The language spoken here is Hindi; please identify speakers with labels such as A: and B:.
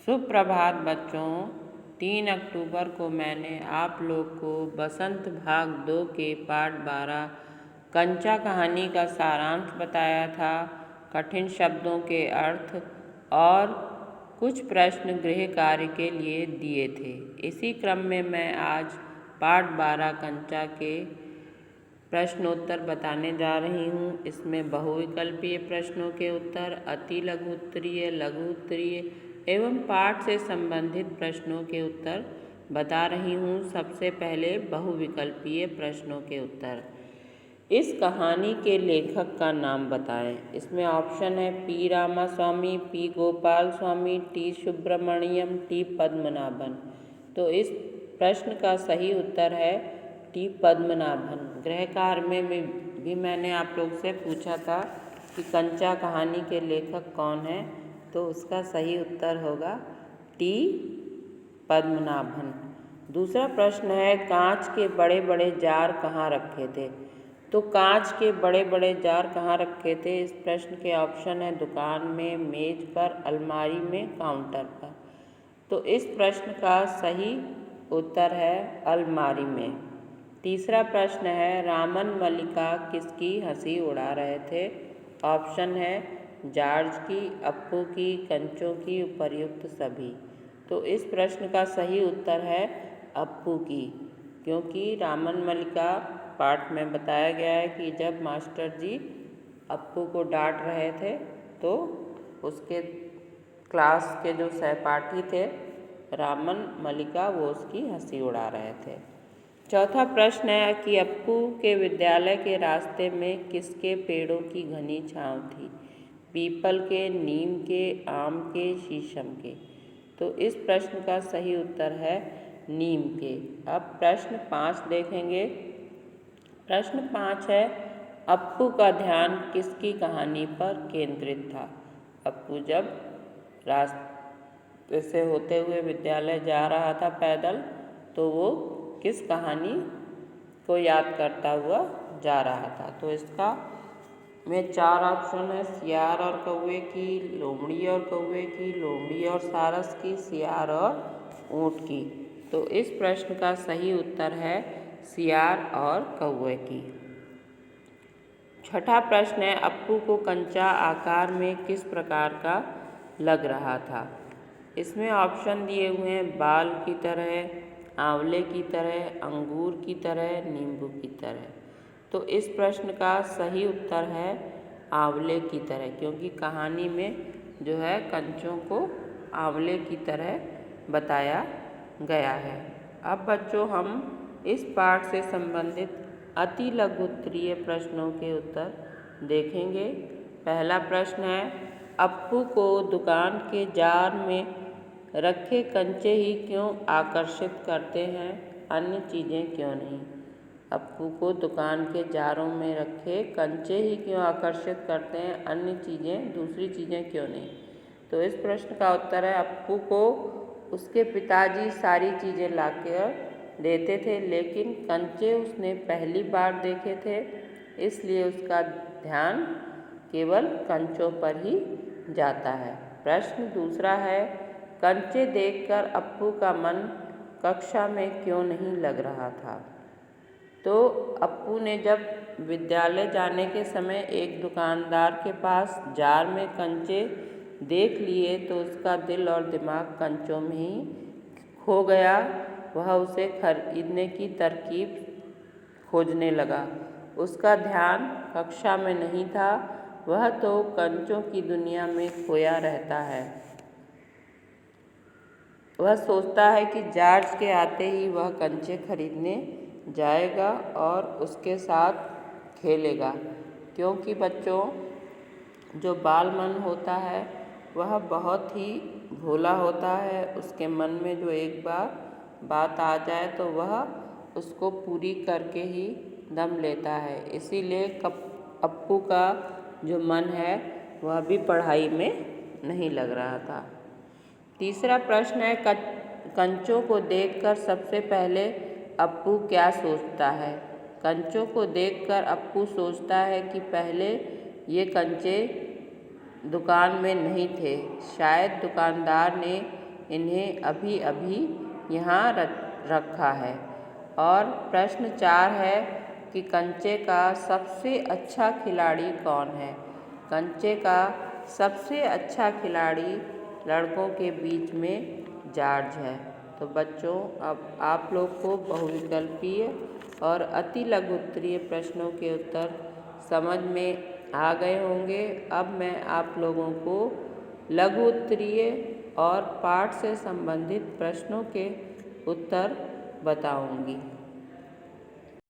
A: सुप्रभात बच्चों। 3 अक्टूबर को मैंने आप लोग को बसंत भाग 2 के पाठ 12 कंचा कहानी का सारांश बताया था, कठिन शब्दों के अर्थ और कुछ प्रश्न गृह कार्य के लिए दिए थे। इसी क्रम में मैं आज पाठ 12 कंचा के प्रश्नोत्तर बताने जा रही हूँ। इसमें बहुविकल्पीय प्रश्नों के उत्तर, अति लघु उत्तरीय, लघु उत्तरीय एवं पाठ से संबंधित प्रश्नों के उत्तर बता रही हूँ। सबसे पहले बहुविकल्पीय प्रश्नों के उत्तर। इस कहानी के लेखक का नाम बताएं। इसमें ऑप्शन है P Ramaswamy, P Gopal Swami, T Subramaniam, T Padmanabhan. तो इस प्रश्न का सही उत्तर है टी पद्मनाभन। गृह कार्य में भी मैंने आप लोग से पूछा था कि कंचा कहानी के लेखक कौन है, तो उसका सही उत्तर होगा टी पद्मनाभन। दूसरा प्रश्न है कांच के बड़े बड़े जार कहाँ रखे थे। तो कांच के बड़े बड़े जार कहाँ रखे थे, इस प्रश्न के ऑप्शन है दुकान में, मेज पर, अलमारी में, काउंटर पर। तो इस प्रश्न का सही उत्तर है अलमारी में। तीसरा प्रश्न है रामन मल्लिका किसकी हंसी उड़ा रहे थे। ऑप्शन है जॉर्ज की, अप्पू की, कंचों की, उपर्युक्त सभी। तो इस प्रश्न का सही उत्तर है अप्पू की, क्योंकि रामन मल्लिका पाठ में बताया गया है कि जब मास्टर जी अप्पू को डांट रहे थे तो उसके क्लास के जो सहपाठी थे रामन मल्लिका, वो उसकी हंसी उड़ा रहे थे। चौथा प्रश्न है कि अप्पू के विद्यालय के रास्ते में किसके पेड़ों की घनी छांव थी। पीपल के, नीम के, आम के, शीशम के। तो इस प्रश्न का सही उत्तर है नीम के। अब प्रश्न 5 देखेंगे। प्रश्न 5 है अप्पू का ध्यान किसकी कहानी पर केंद्रित था। अप्पू जब रास्ते से होते हुए विद्यालय जा रहा था पैदल, तो वो किस कहानी को याद करता हुआ जा रहा था। तो इसका में 4 ऑप्शन है सियार और कौवे की, लोमड़ी और कौवे की, लोमड़ी और सारस की, सियार और ऊँट की। तो इस प्रश्न का सही उत्तर है सियार और कौवे की। छठा प्रश्न है अप्पू को कंचा आकार में किस प्रकार का लग रहा था। इसमें ऑप्शन दिए हुए हैं बाल की तरह, आंवले की तरह, अंगूर की तरह, नींबू की तरह। तो इस प्रश्न का सही उत्तर है आंवले की तरह, क्योंकि कहानी में जो है कंचों को आंवले की तरह बताया गया है। अब बच्चों हम इस पाठ से संबंधित अति लघु उत्तरीय प्रश्नों के उत्तर देखेंगे। पहला प्रश्न है अप्पू को दुकान के जार में रखे कंचे ही क्यों आकर्षित करते हैं, अन्य चीज़ें क्यों नहीं। अप्पू को दुकान के जारों में रखे कंचे ही क्यों आकर्षित करते हैं, अन्य चीज़ें, दूसरी चीज़ें क्यों नहीं। तो इस प्रश्न का उत्तर है अप्पू को उसके पिताजी सारी चीज़ें लाकर देते थे, लेकिन कंचे उसने पहली बार देखे थे, इसलिए उसका ध्यान केवल कंचों पर ही जाता है। प्रश्न दूसरा है कंचे देखकर अप्पू का मन कक्षा में क्यों नहीं लग रहा था। तो अप्पू ने जब विद्यालय जाने के समय एक दुकानदार के पास जार में कंचे देख लिए, तो उसका दिल और दिमाग कंचों में ही खो गया। वह उसे खरीदने की तरकीब खोजने लगा। उसका ध्यान कक्षा में नहीं था, वह तो कंचों की दुनिया में खोया रहता है। वह सोचता है कि जॉर्ज के आते ही वह कंचे खरीदने जाएगा और उसके साथ खेलेगा, क्योंकि बच्चों जो बाल मन होता है वह बहुत ही भोला होता है। उसके मन में जो एक बार बात आ जाए तो वह उसको पूरी करके ही दम लेता है। इसीलिए अप्पू का जो मन है वह भी पढ़ाई में नहीं लग रहा था। तीसरा प्रश्न है कंचों को देखकर सबसे पहले अप्पू क्या सोचता है। कंचों को देखकर अप्पू सोचता है कि पहले ये कंचे दुकान में नहीं थे, शायद दुकानदार ने इन्हें अभी अभी यहाँ रखा है। और प्रश्न 4 है कि कंचे का सबसे अच्छा खिलाड़ी कौन है। कंचे का सबसे अच्छा खिलाड़ी लड़कों के बीच में जॉर्ज है। तो बच्चों, अब आप लोग को बहुविकल्पीय और अति लघु उत्तरीय प्रश्नों के उत्तर समझ में आ गए होंगे। अब मैं आप लोगों को लघु उत्तरीय और पाठ से संबंधित प्रश्नों के उत्तर बताऊंगी।